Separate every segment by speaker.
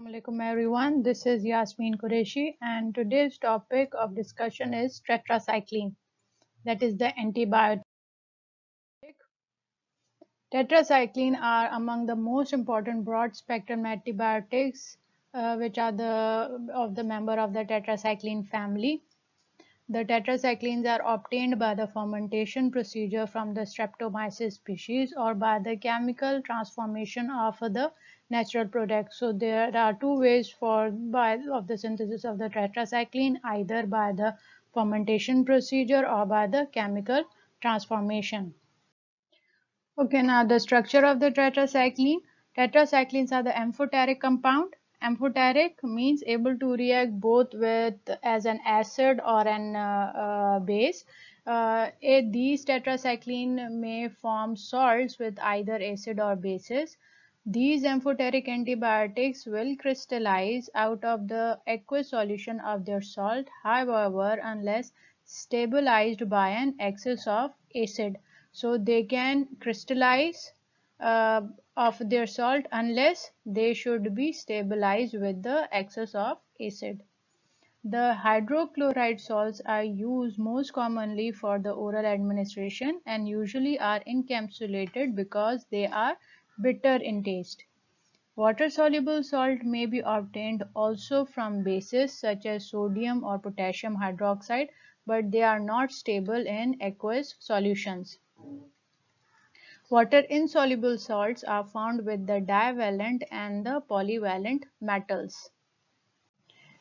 Speaker 1: Assalamualaikum everyone, this is Yasmin Qureshi and today's topic of discussion is tetracycline, that is the antibiotic. Tetracycline are among the most important broad spectrum antibiotics which are the member of the tetracycline family. The tetracyclines are obtained by the fermentation procedure from the Streptomyces species or by the chemical transformation of the natural product. So there are two ways of the synthesis of the tetracycline, either by the fermentation procedure or by the chemical transformation. Okay, now the structure of the tetracycline. Tetracyclines are the amphoteric compound. Amphoteric means able to react both with as an acid or an base. These tetracycline may form salts with either acid or bases. These amphoteric antibiotics will crystallize out of the aqueous solution of their salt, however, unless stabilized by an excess of acid. So they can crystallize of their salt unless they should be stabilized with the excess of acid. The hydrochloride salts are used most commonly for the oral administration and usually are encapsulated because they are bitter in taste. Water-soluble salt may be obtained also from bases such as sodium or potassium hydroxide, but they are not stable in aqueous solutions. Water-insoluble salts are found with the divalent and the polyvalent metals.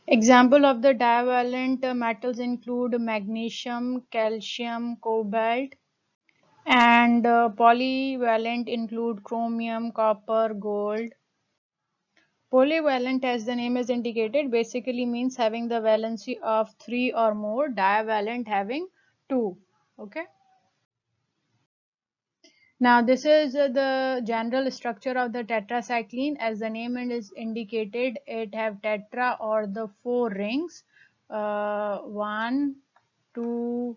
Speaker 1: Example of the divalent metals include magnesium, calcium, cobalt, and polyvalent include chromium, copper, gold. Polyvalent, as the name is indicated, basically means having the valency of 3 or more, divalent having 2. Okay. Now this is the general structure of the tetracycline. As the name is indicated, it have tetra or the 4 rings. 1, 2,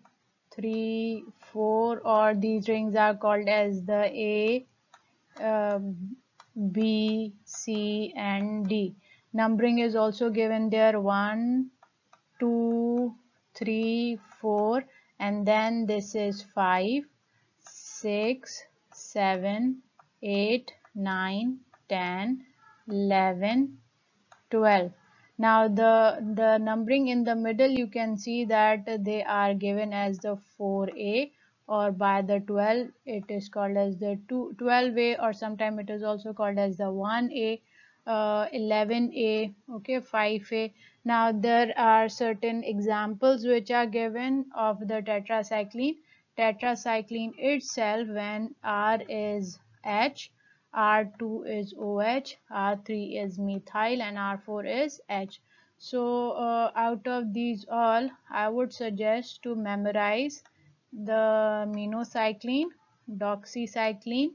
Speaker 1: 3, 4, or these rings are called as the A, B, C and D. Numbering is also given there 1, 2, 3, 4, and then this is 5, 6, 7, 8, 9, 10, 11, 12. Now the numbering in the middle, you can see that they are given as the 4A, or by the 12 it is called as the 12A, or sometime it is also called as the 1A, 11A, okay, 5A. Now there are certain examples which are given of the tetracycline. Tetracycline itself, when R is H, R2 is OH, R3 is methyl, and R4 is H. So out of these all, I would suggest to memorize the minocycline, doxycycline,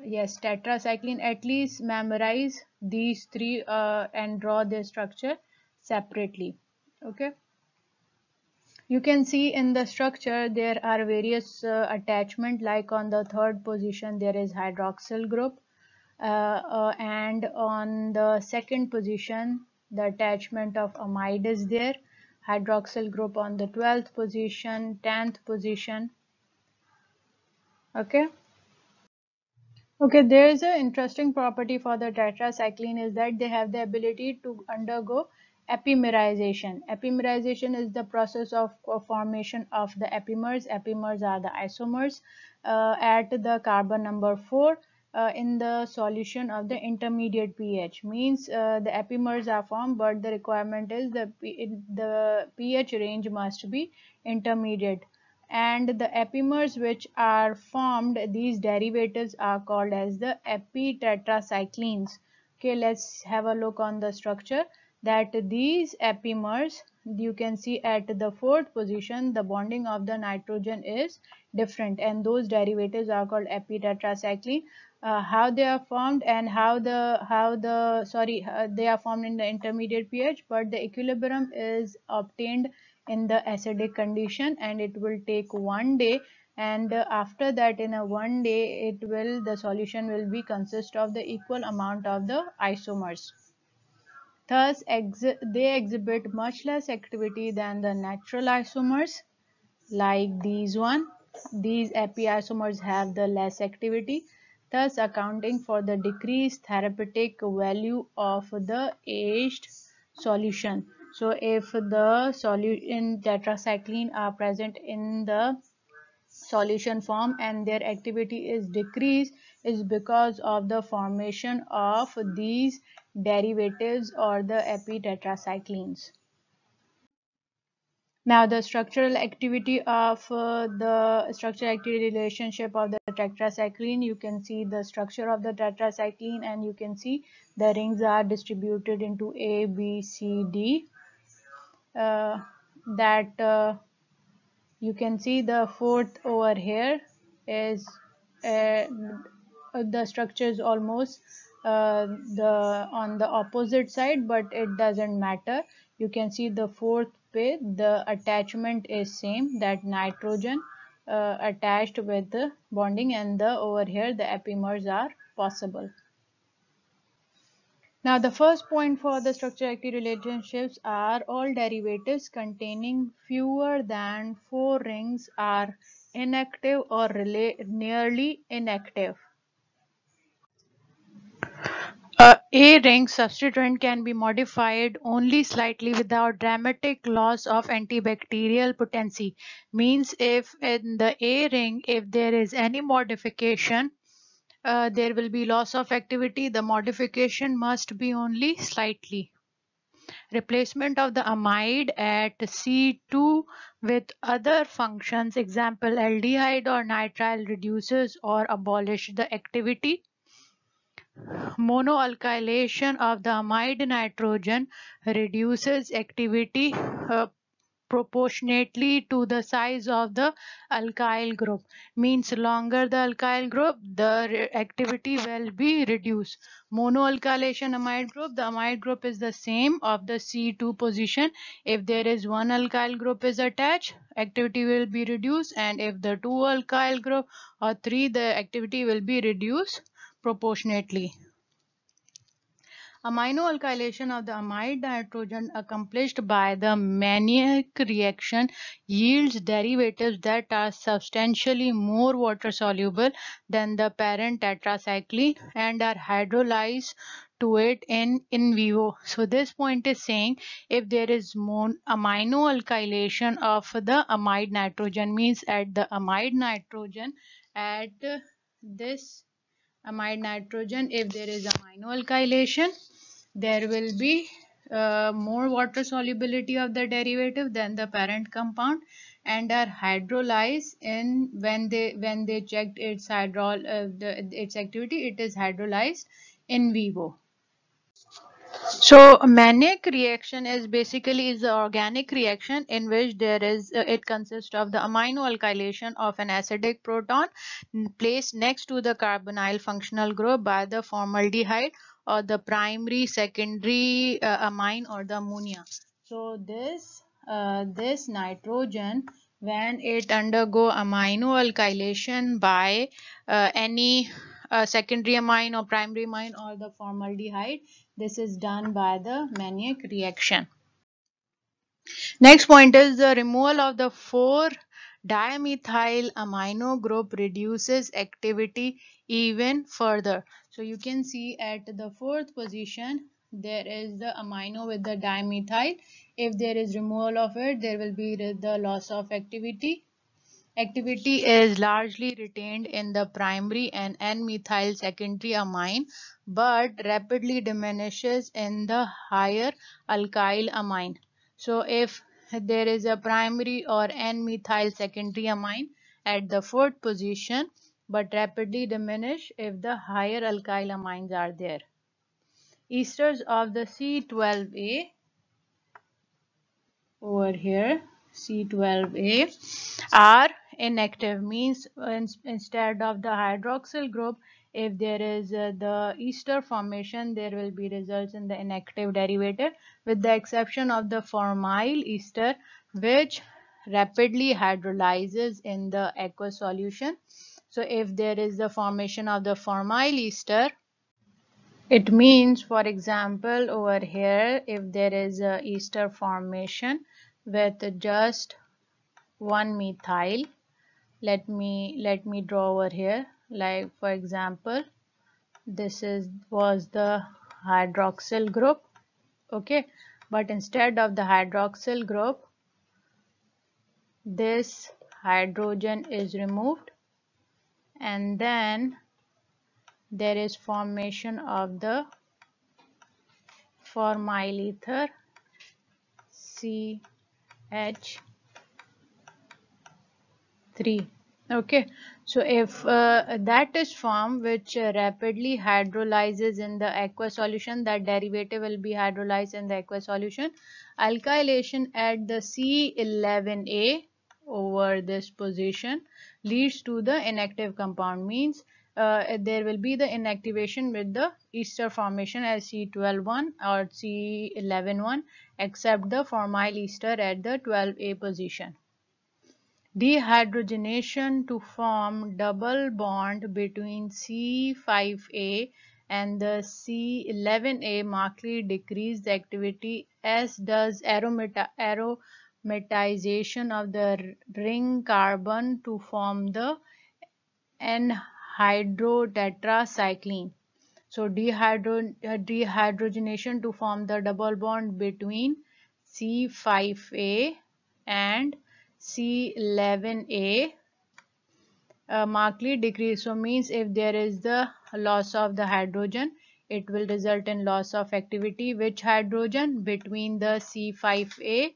Speaker 1: yes, tetracycline. At least memorize these three and draw their structure separately. Okay. You can see in the structure there are various attachment, like on the third position there is hydroxyl group, and on the second position the attachment of amide is there, hydroxyl group on the 12th position, 10th position. Okay. Okay, there is an interesting property for the tetracycline is that they have the ability to undergo epimerization. Epimerization is the process of formation of the epimers. Epimers are the isomers at the carbon number 4 in the solution of the intermediate pH. Means the epimers are formed, but the requirement is the pH range must be intermediate. And the epimers which are formed, these derivatives are called as the epitetracyclines. Okay, let's have a look on the structure. That these epimers, you can see at the fourth position the bonding of the nitrogen is different, and those derivatives are called epitetracycline. How they are formed and they are formed in the intermediate pH, but the equilibrium is obtained in the acidic condition, and it will take 1 day, and after that in a one day the solution will be consist of the equal amount of the isomers. Thus they exhibit much less activity than the natural isomers like these one. These epiisomers have the less activity, thus accounting for the decreased therapeutic value of the aged solution. So if the solution tetracycline are present in the solution form and their activity is decreased, is because of the formation of these derivatives or the epitetracyclines. Now the structural activity of the structural activity relationship of the tetracycline, you can see the structure of the tetracycline and you can see the rings are distributed into A, B, C, D. That you can see the fourth over here is uh, the structure is almost the on the opposite side, but it doesn't matter. You can see the fourth page, the attachment is same, that nitrogen attached with the bonding, and the over here the epimers are possible. Now the first point for the structure-activity relationships are all derivatives containing fewer than 4 rings are inactive or nearly inactive. A ring substituent can be modified only slightly without dramatic loss of antibacterial potency. Means if in the A ring, if there is any modification, there will be loss of activity. The modification must be only slightly. Replacement of the amide at C2 with other functions, example aldehyde or nitrile, reduces or abolish the activity. Monoalkylation of the amide nitrogen reduces activity proportionately to the size of the alkyl group. Means longer the alkyl group, the activity will be reduced. Monoalkylation amide group, the amide group is the same of the C2 position. If there is one alkyl group is attached, activity will be reduced, and if the two alkyl group or three, the activity will be reduced proportionately. Aminoalkylation of the amide nitrogen accomplished by the Mannich reaction yields derivatives that are substantially more water soluble than the parent tetracycline and are hydrolyzed to it in vivo. So this point is saying if there is aminoalkylation of the amide nitrogen, means at the amide nitrogen at this amide nitrogen, if there is aminoalkylation, there will be more water solubility of the derivative than the parent compound and are hydrolyzed in when they checked its its activity, it is hydrolyzed in vivo. So Mannich reaction is basically is an organic reaction in which there is it consists of the aminoalkylation of an acidic proton placed next to the carbonyl functional group by the formaldehyde or the primary secondary amine or the ammonia. So this nitrogen, when it undergo aminoalkylation by any secondary amine or primary amine or the formaldehyde, this is done by the Mannich reaction. Next point is the removal of the 4-dimethyl amino group reduces activity even further. So you can see at the fourth position there is the amino with the dimethyl. If there is removal of it, there will be the loss of activity. Activity is largely retained in the primary and N-methyl secondary amine, but rapidly diminishes in the higher alkyl amine. So if there is a primary or N-methyl secondary amine at the fourth position, but rapidly diminish if the higher alkyl amines are there. Esters of the C12A over here, C12A, are inactive. Means instead of the hydroxyl group, if there is the ester formation, there will be results in the inactive derivative, with the exception of the formyl ester, which rapidly hydrolyzes in the aqueous solution. So if there is the formation of the formyl ester, it means, for example, over here, if there is a ester formation with just one methyl, let me draw over here. Like for example, this was the hydroxyl group, okay, but instead of the hydroxyl group, this hydrogen is removed, and then there is formation of the formyl ether CH3. Okay, so if that is formed, which rapidly hydrolyzes in the aqueous solution, that derivative will be hydrolyzed in the aqueous solution. Alkylation at the C11A over this position leads to the inactive compound, means there will be the inactivation with the ester formation as C12-1 or C11-1, except the formyl ester at the 12A position. Dehydrogenation to form double bond between C5A and the C11A markedly decrease the activity, as does aromatization of the ring carbon to form the N-hydrotetracycline. So dehydrogenation to form the double bond between C5A and C11A markedly decrease. So means if there is the loss of the hydrogen, it will result in loss of activity. Which hydrogen? Between the C5A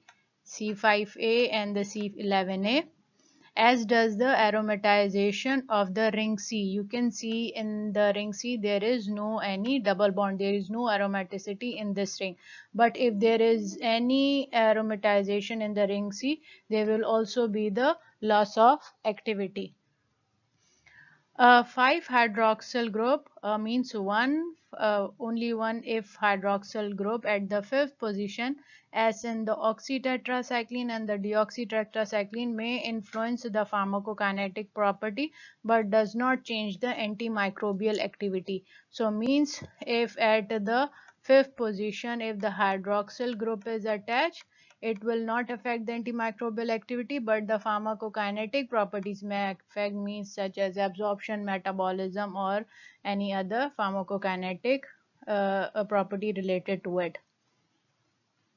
Speaker 1: and the C11A, as does the aromatization of the ring C. You can see in the ring C there is no any double bond, there is no aromaticity in this ring. But if there is any aromatization in the ring C, there will also be the loss of activity. 5-hydroxyl group means only one if hydroxyl group at the fifth position, as in the oxytetracycline and the deoxytetracycline, may influence the pharmacokinetic property but does not change the antimicrobial activity. So means if at the fifth position, if the hydroxyl group is attached, it will not affect the antimicrobial activity, but the pharmacokinetic properties may affect, means such as absorption, metabolism, or any other pharmacokinetic property related to it.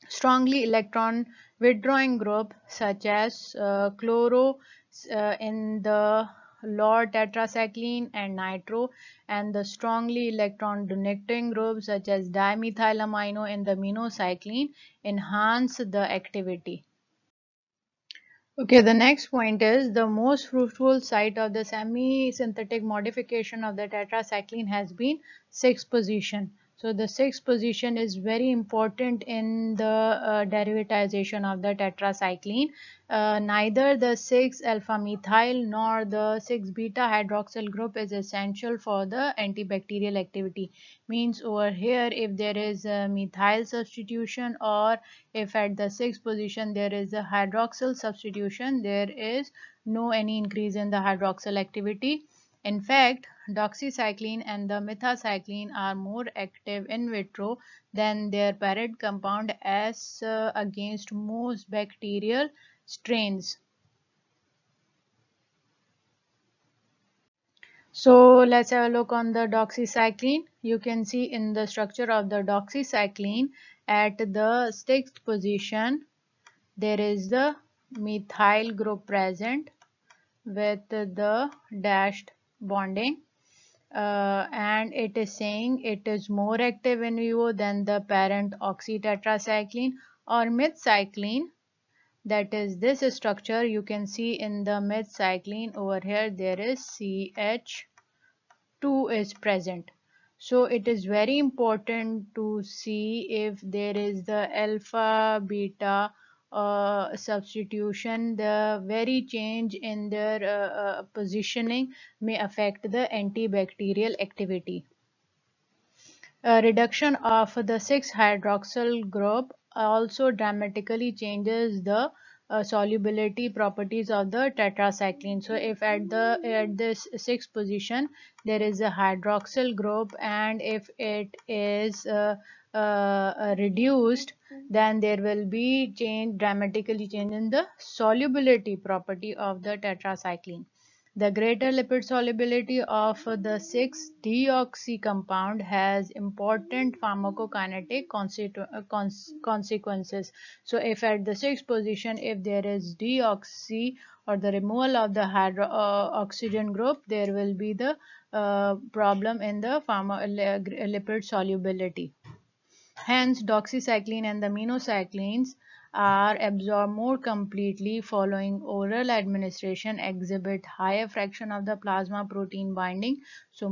Speaker 1: Strongly electron withdrawing group such as chloro in the LOR tetracycline and nitro, and the strongly electron donating group such as dimethylamino in the minocycline enhance the activity. Okay, the next point is the most fruitful site of the semi-synthetic modification of the tetracycline has been sixth position. So the sixth position is very important in the derivatization of the tetracycline. Neither the 6-alpha methyl nor the 6-beta hydroxyl group is essential for the antibacterial activity. Means over here, if there is a methyl substitution, or if at the sixth position there is a hydroxyl substitution, there is no any increase in the hydroxyl activity. In fact, doxycycline and the metacycline are more active in vitro than their parent compound as against most bacterial strains. So let's have a look on the doxycycline. You can see in the structure of the doxycycline at the sixth position, there is the methyl group present with the dashed bonding, and it is saying it is more active in vivo than the parent oxytetracycline or methcycline. That is this structure. You can see in the methcycline over here there is CH2 is present. So it is very important to see if there is the alpha beta substitution. The very change in their positioning may affect the antibacterial activity. Reduction of the 6-hydroxyl group also dramatically changes the solubility properties of the tetracycline. So if at this sixth position there is a hydroxyl group, and if it is reduced, then there will be dramatically change in the solubility property of the tetracycline. The greater lipid solubility of the 6-deoxy compound has important pharmacokinetic consequences. So if at the sixth position, if there is deoxy or the removal of the oxygen group, there will be the problem in the lipid solubility. Hence, doxycycline and the minocyclines are absorbed more completely following oral administration, exhibit higher fraction of the plasma protein binding, so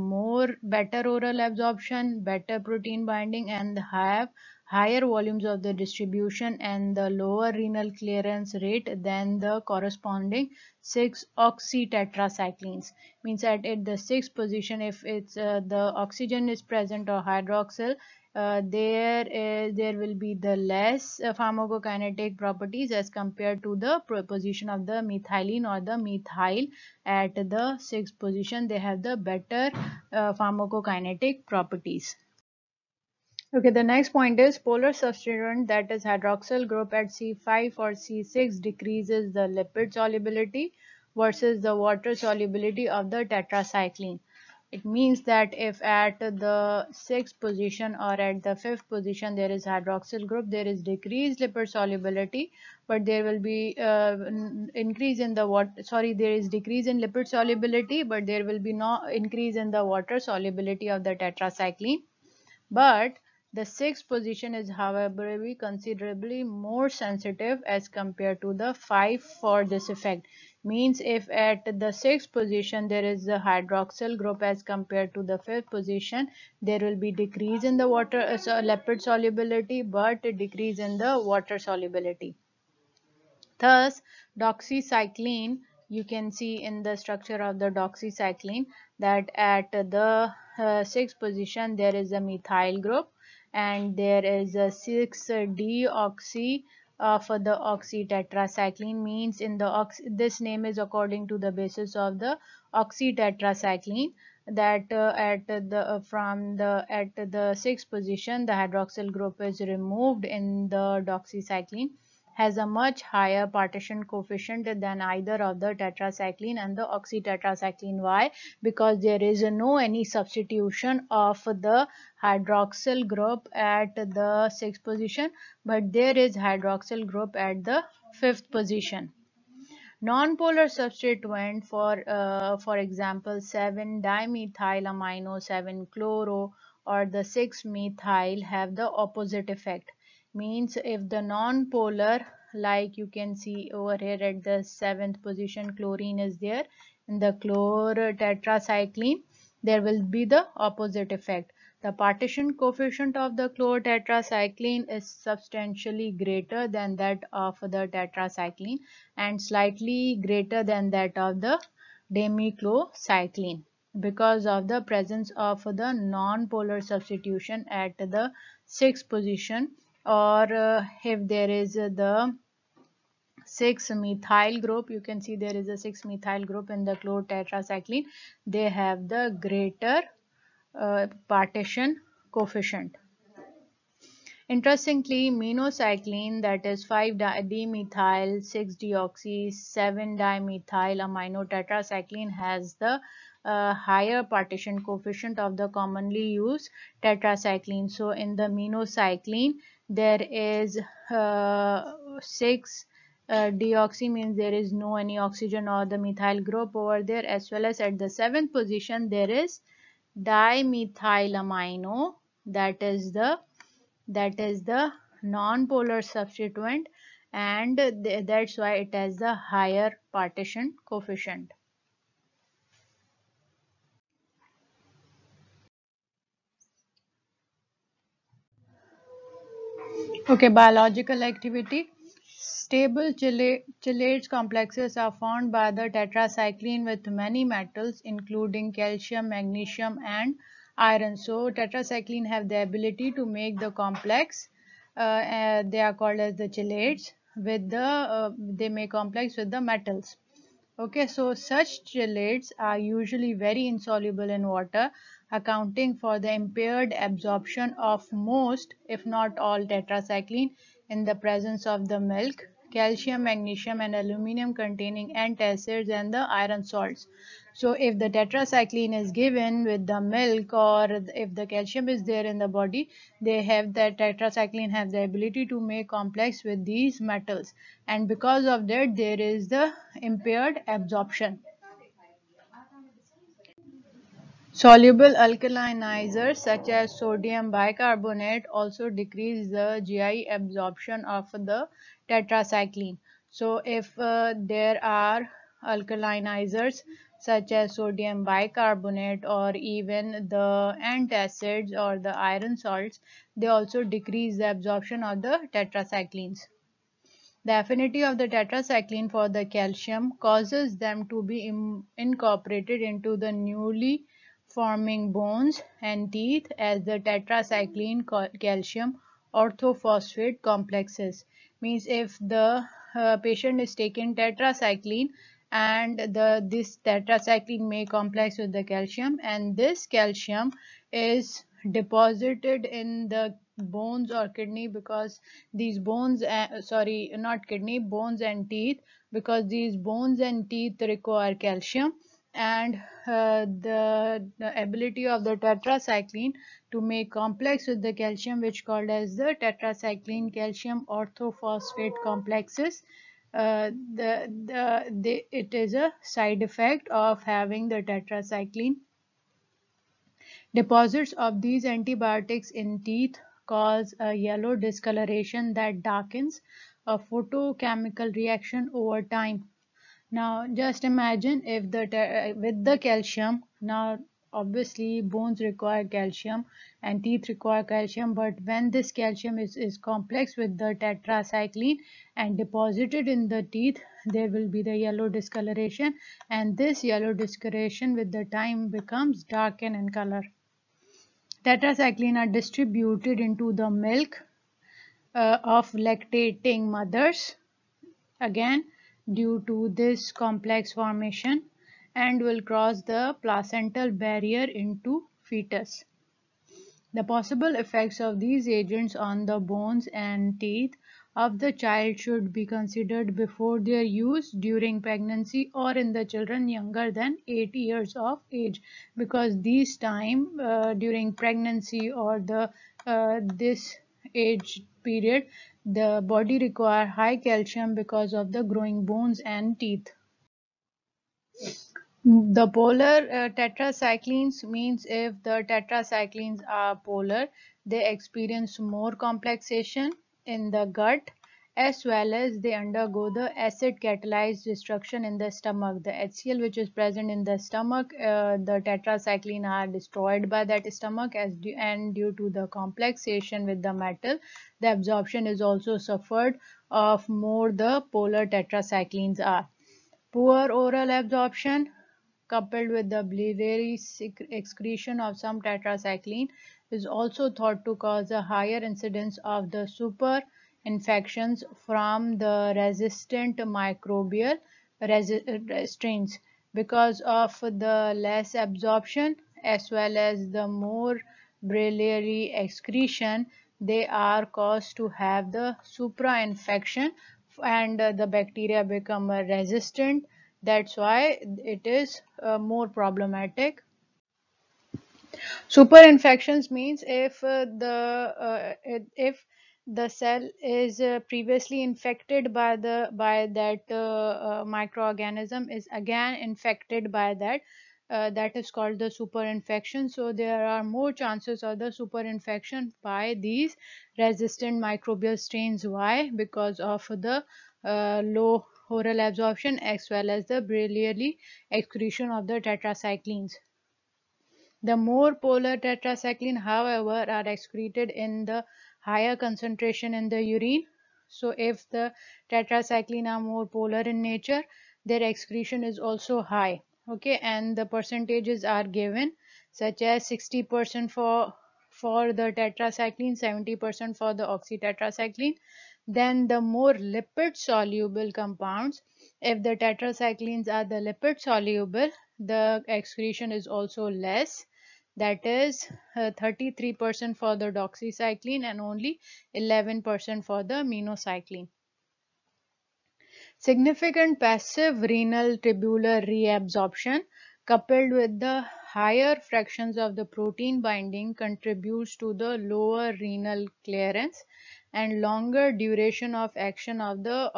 Speaker 1: better oral absorption, better protein binding, and have higher volumes of the distribution and the lower renal clearance rate than the corresponding 6-oxy tetracyclines. Means at the sixth position, if it's the oxygen is present or hydroxyl, there will be the less pharmacokinetic properties as compared to the position of the methylene or the methyl. At the sixth position, they have the better pharmacokinetic properties. Okay, the next point is polar substituent, that is hydroxyl group at C5 or C6 decreases the lipid solubility versus the water solubility of the tetracycline. It means that if at the sixth position or at the fifth position there is hydroxyl group, there is decreased lipid solubility, but there will be increase in the there is decrease in lipid solubility, but there will be no increase in the water solubility of the tetracycline. But the sixth position is, however, considerably more sensitive as compared to the 5 for this effect. Means if at the sixth position there is a hydroxyl group as compared to the fifth position, there will be decrease in the water lipid solubility, but a decrease in the water solubility. Thus, doxycycline, you can see in the structure of the doxycycline that at the sixth position there is a methyl group, and there is a 6-deoxy of the oxytetracycline. Means in the this name is according to the basis of the oxytetracycline, that at the sixth position the hydroxyl group is removed in the doxycycline, has a much higher partition coefficient than either of the tetracycline and the oxytetracycline. Why? Because there is no any substitution of the hydroxyl group at the sixth position, but there is hydroxyl group at the fifth position. Non-polar substituent for example 7-dimethylamino, 7-chloro, or the 6-methyl have the opposite effect. Means if the non-polar, like you can see over here at the seventh position, chlorine is there in the chlorotetracycline, there will be the opposite effect. The partition coefficient of the chlorotetracycline is substantially greater than that of the tetracycline and slightly greater than that of the demiclocycline, because of the presence of the non-polar substitution at the sixth position, or if there is the 6-methyl group, you can see there is a 6-methyl group in the chlorotetracycline, they have the greater partition coefficient. Interestingly, minocycline, that is 5-dimethyl 6-deoxy 7-dimethyl amino tetracycline, has the higher partition coefficient of the commonly used tetracycline. So in the minocycline there is 6 deoxy, means there is no any oxygen or the methyl group over there, as well as at the seventh position there is dimethylamino, that is the non-polar substituent, and that's why it has the higher partition coefficient. Okay, biological activity. Stable chelates complexes are formed by the tetracycline with many metals including calcium, magnesium, and iron. So tetracycline have the ability to make the complex. They are called as the chelates. with the they may complex with the metals. Okay, so such chelates are usually very insoluble in water, accounting for the impaired absorption of most, if not all, tetracycline in the presence of the milk, calcium, magnesium, and aluminum containing antacids, and the iron salts. So, if the tetracycline is given with the milk, or if the calcium is there in the body, they have that tetracycline have the ability to make complex with these metals, and because of that, there is the impaired absorption. Soluble alkalinizers such as sodium bicarbonate also decrease the GI absorption of the tetracycline. So if there are alkalinizers such as sodium bicarbonate or even the antacids or the iron salts, they also decrease the absorption of the tetracyclines. The affinity of the tetracycline for the calcium causes them to be incorporated into the newly forming bones and teeth as the tetracycline calcium orthophosphate complexes. Means if the patient is taking tetracycline, and this tetracycline may complex with the calcium, and this calcium is deposited in the bones or kidney, because these bones sorry, not kidney, bones and teeth, because these bones and teeth require calcium, and the ability of the tetracycline to make complex with the calcium, which called as the tetracycline calcium orthophosphate complexes, it is a side effect of having the tetracycline. Deposits of these antibiotics in teeth cause a yellow discoloration that darkens, a photochemical reaction over time. Now, just imagine if with the calcium, now obviously bones require calcium and teeth require calcium, but when this calcium is complex with the tetracycline and deposited in the teeth, there will be the yellow discoloration, and this yellow discoloration with the time becomes darken in color. Tetracycline are distributed into the milk of lactating mothers, again due to this complex formation, and will cross the placental barrier into fetus. The possible effects of these agents on the bones and teeth of the child should be considered before their use during pregnancy or in the children younger than 8 years of age, because these time during pregnancy or the this age period, the body require high calcium because of the growing bones and teeth. The polar tetracyclines means if the tetracyclines are polar, they experience more complexation in the gut, as well as they undergo the acid catalyzed destruction in the stomach. The HCl which is present in the stomach, the tetracycline are destroyed by that stomach, and due to the complexation with the metal, the absorption is also suffered of more the polar tetracyclines are. Poor oral absorption coupled with the biliary excretion of some tetracycline is also thought to cause a higher incidence of the super infections from the resistant microbial strains, because of the less absorption as well as the more biliary excretion. They are caused to have the supra infection, and the bacteria become resistant. That's why it is more problematic. Superinfections means if the cell is previously infected by that microorganism is again infected by that, that is called the superinfection. So there are more chances of the superinfection by these resistant microbial strains. Why? Because of the low oral absorption as well as the biliary excretion of the tetracyclines. The more polar tetracycline, however, are excreted in the higher concentration in the urine. So if the tetracycline are more polar in nature, their excretion is also high. Okay, and the percentages are given, such as 60% for the tetracycline, 70% for the oxytetracycline. Then the more lipid soluble compounds, if the tetracyclines are the lipid soluble, the excretion is also less. That is 33% for the doxycycline and only 11% for the minocycline. Significant passive renal tubular reabsorption coupled with the higher fractions of the protein binding contributes to the lower renal clearance and longer duration of action of the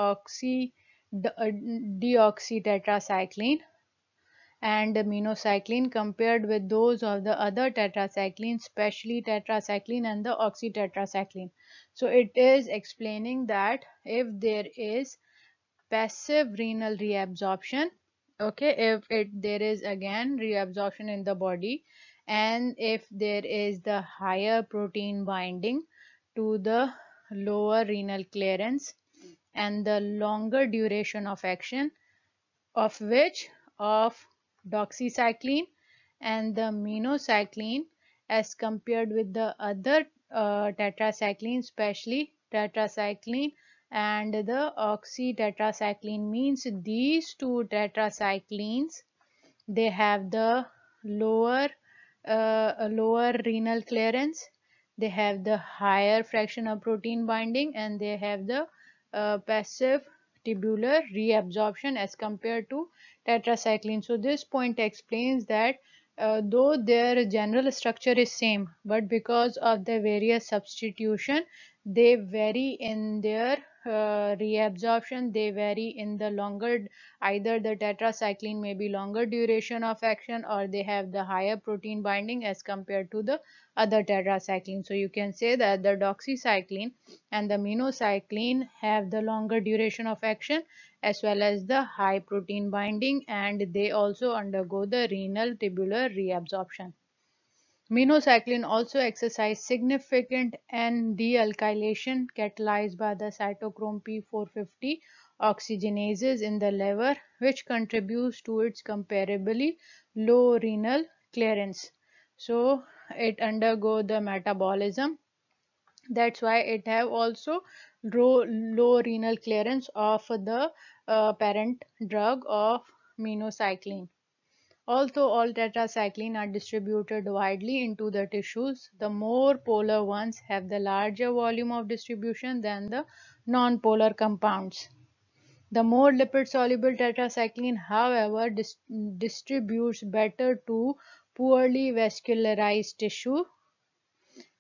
Speaker 1: deoxytetracycline and minocycline compared with those of the other tetracyclines, especially tetracycline and the oxytetracycline. So it is explaining that if there is passive renal reabsorption, okay, if there is again reabsorption in the body, and if there is the higher protein binding to the lower renal clearance and the longer duration of action of which of doxycycline and the minocycline as compared with the other tetracycline, especially tetracycline and the oxytetracycline, means these two tetracyclines, they have the lower lower renal clearance, they have the higher fraction of protein binding, and they have the passive tubular reabsorption as compared to tetracycline. So this point explains that though their general structure is same, but because of the various substitution, they vary in their reabsorption, they vary in the longer, either the tetracycline may be longer duration of action or they have the higher protein binding as compared to the other tetracycline. So you can say that the doxycycline and the minocycline have the longer duration of action as well as the high protein binding, and they also undergo the renal tubular reabsorption. Minocycline also exercise significant N-dealkylation catalyzed by the cytochrome P450 oxygenases in the liver, which contributes to its comparably low renal clearance. So it undergo the metabolism. That's why it have also low renal clearance of the parent drug of minocycline. Although all tetracycline are distributed widely into the tissues, the more polar ones have the larger volume of distribution than the non-polar compounds. The more lipid-soluble tetracycline, however, distributes better to poorly vascularized tissue.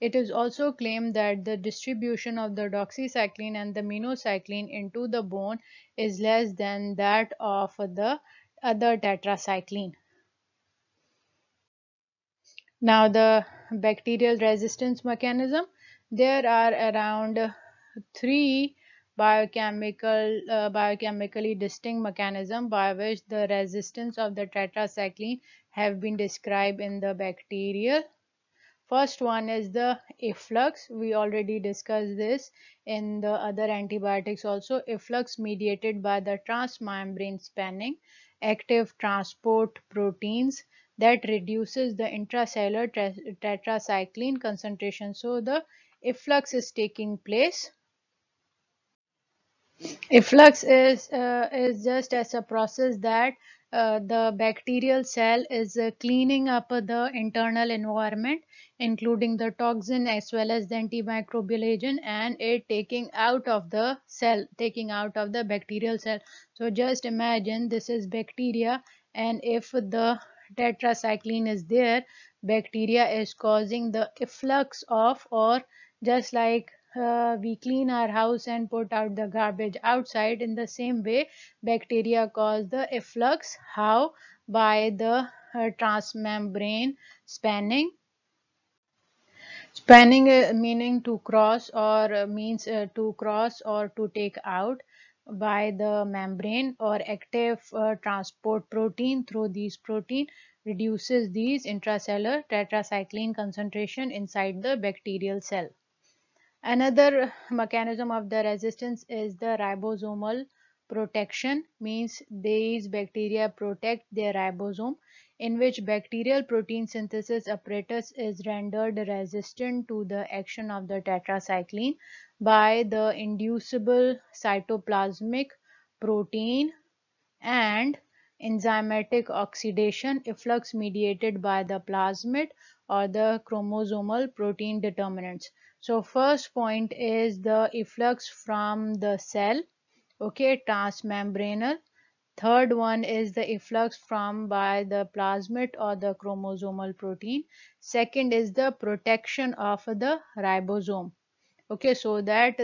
Speaker 1: It is also claimed that the distribution of the doxycycline and the minocycline into the bone is less than that of the other tetracycline. Now the bacterial resistance mechanism. There are around three biochemically distinct mechanisms by which the resistance of the tetracycline have been described in the bacterial. First one is the efflux. We already discussed this in the other antibiotics also. Efflux mediated by the transmembrane spanning active transport proteins that reduces the intracellular tetracycline concentration. So the efflux is taking place. Efflux is just as a process that the bacterial cell is cleaning up the internal environment, including the toxin as well as the antimicrobial agent, and it taking out of the cell, taking out of the bacterial cell. So just imagine this is bacteria, and if the tetracycline is there, bacteria is causing the efflux of, or just like we clean our house and put out the garbage outside, in the same way bacteria cause the efflux. How? By the transmembrane spanning. Spanning meaning to cross, or means to cross or to take out by the membrane or active transport protein. Through these protein reduces these intracellular tetracycline concentration inside the bacterial cell. Another mechanism of the resistance is the ribosomal protection means these bacteria protect their ribosome, in which bacterial protein synthesis apparatus is rendered resistant to the action of the tetracycline by the inducible cytoplasmic protein and enzymatic oxidation efflux mediated by the plasmid or the chromosomal protein determinants. So first point is the efflux from the cell, okay, transmembranal. Third one is the efflux from by the plasmid or the chromosomal protein. Second is the protection of the ribosome, okay, so that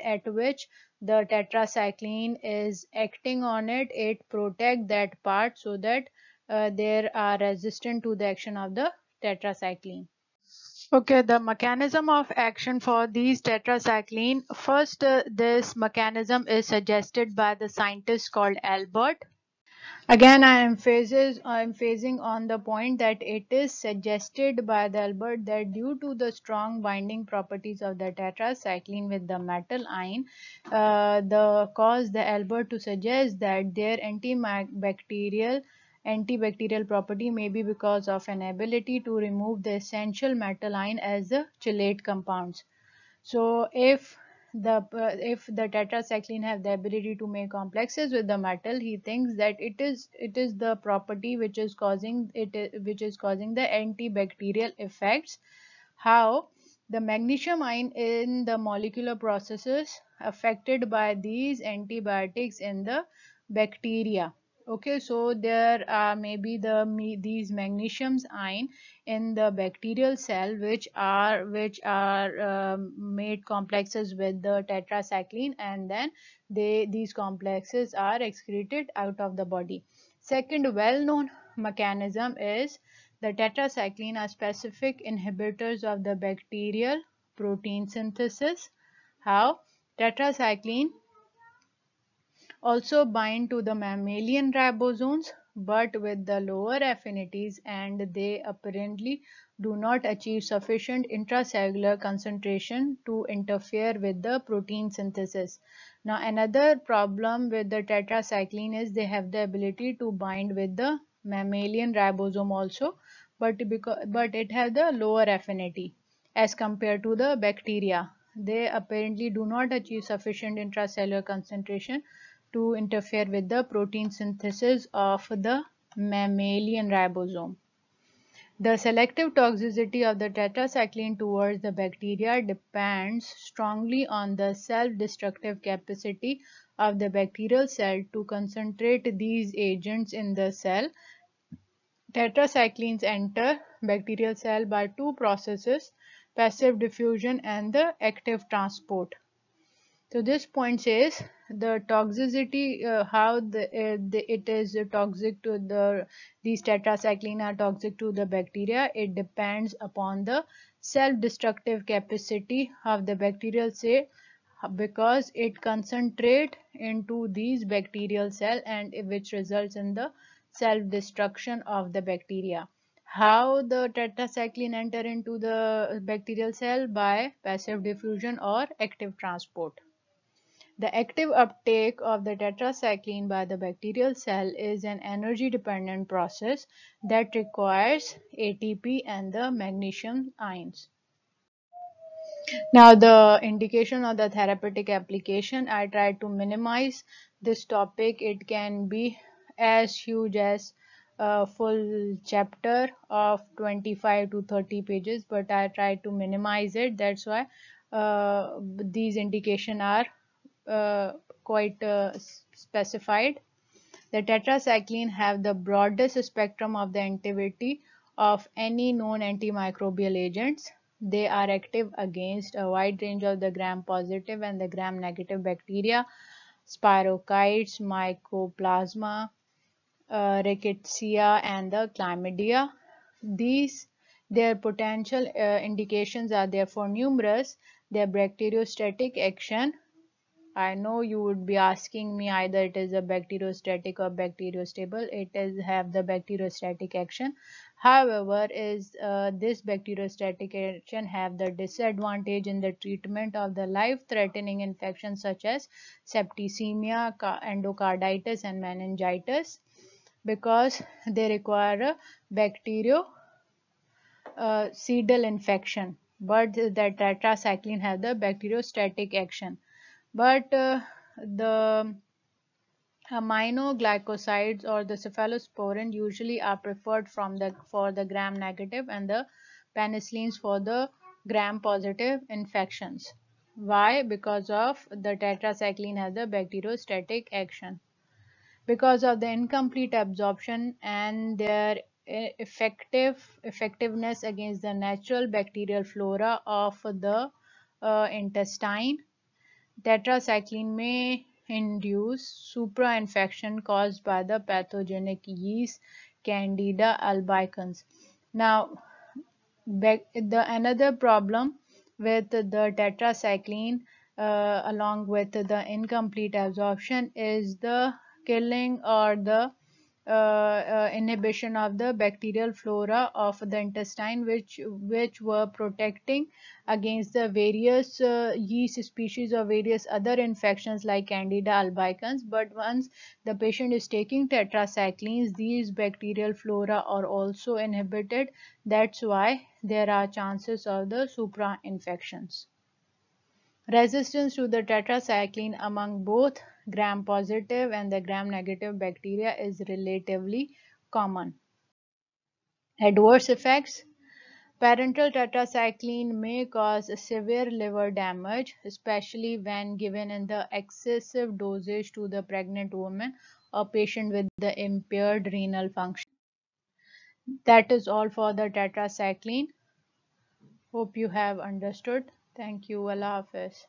Speaker 1: at which the tetracycline is acting on it, it protect that part so that they are resistant to the action of the tetracycline. Okay, the mechanism of action for these tetracycline. First, this mechanism is suggested by the scientist called Albert. Again, I am phasing on the point that it is suggested by the Albert that due to the strong binding properties of the tetracycline with the metal ion, the cause the Albert to suggest that their antibacterial property may be because of an ability to remove the essential metal ion as the chelate compounds. So if the tetracycline have the ability to make complexes with the metal, he thinks that it is the property which is causing which is causing the antibacterial effects. How the magnesium ion in the molecular processes affected by these antibiotics in the bacteria. Okay, so there are maybe these magnesium ion in the bacterial cell which are made complexes with the tetracycline, and then these complexes are excreted out of the body. Second well-known mechanism is the tetracycline are specific inhibitors of the bacterial protein synthesis. How? Tetracycline also bind to the mammalian ribosomes but with the lower affinities, and they apparently do not achieve sufficient intracellular concentration to interfere with the protein synthesis. Now another problem with the tetracycline is they have the ability to bind with the mammalian ribosome also, but it has the lower affinity as compared to the bacteria. They apparently do not achieve sufficient intracellular concentration to interfere with the protein synthesis of the mammalian ribosome. The selective toxicity of the tetracycline towards the bacteria depends strongly on the self-destructive capacity of the bacterial cell to concentrate these agents in the cell. Tetracyclines enter bacterial cell by two processes, passive diffusion and the active transport. So this point says the toxicity, how it is toxic to these tetracycline are toxic to the bacteria. It depends upon the self-destructive capacity of the bacterial cell, because it concentrate into these bacterial cell and which results in the self-destruction of the bacteria. How the tetracycline enter into the bacterial cell? By passive diffusion or active transport. The active uptake of the tetracycline by the bacterial cell is an energy-dependent process that requires ATP and the magnesium ions. Now, the indication of the therapeutic application, I try to minimize this topic. It can be as huge as a full chapter of 25 to 30 pages, but I try to minimize it. That's why these indications are uh, quite specified. The tetracycline have the broadest spectrum of the activity of any known antimicrobial agents. They are active against a wide range of the gram-positive and the gram-negative bacteria, spirochetes, mycoplasma, rickettsia, and the chlamydia. Their potential indications are therefore numerous. Their bacteriostatic action, I know you would be asking me either it is a bacteriostatic or bacteriostable. It is have the bacteriostatic action. However, this bacteriostatic action have the disadvantage in the treatment of the life-threatening infections such as septicemia, endocarditis, and meningitis because they require a bactericidal infection. But the tetracycline has the bacteriostatic action. But the aminoglycosides or the cephalosporin usually are preferred for the gram-negative and the penicillins for the gram-positive infections. Why? Because of the tetracycline has the bacteriostatic action. Because of the incomplete absorption and their effectiveness against the natural bacterial flora of the intestine, tetracycline may induce supra-infection caused by the pathogenic yeast Candida albicans. Now, another problem with the tetracycline, along with the incomplete absorption, is the killing or the inhibition of the bacterial flora of the intestine, which were protecting against the various yeast species or various other infections like Candida albicans. But once the patient is taking tetracyclines, these bacterial flora are also inhibited. That's why there are chances of the supra infections. Resistance to the tetracycline among both gram-positive and the gram-negative bacteria is relatively common. Adverse effects: parenteral tetracycline may cause severe liver damage, especially when given in the excessive dosage to the pregnant woman or patient with the impaired renal function. That is all for the tetracycline. Hope you have understood. Thank you. Allah Hafiz.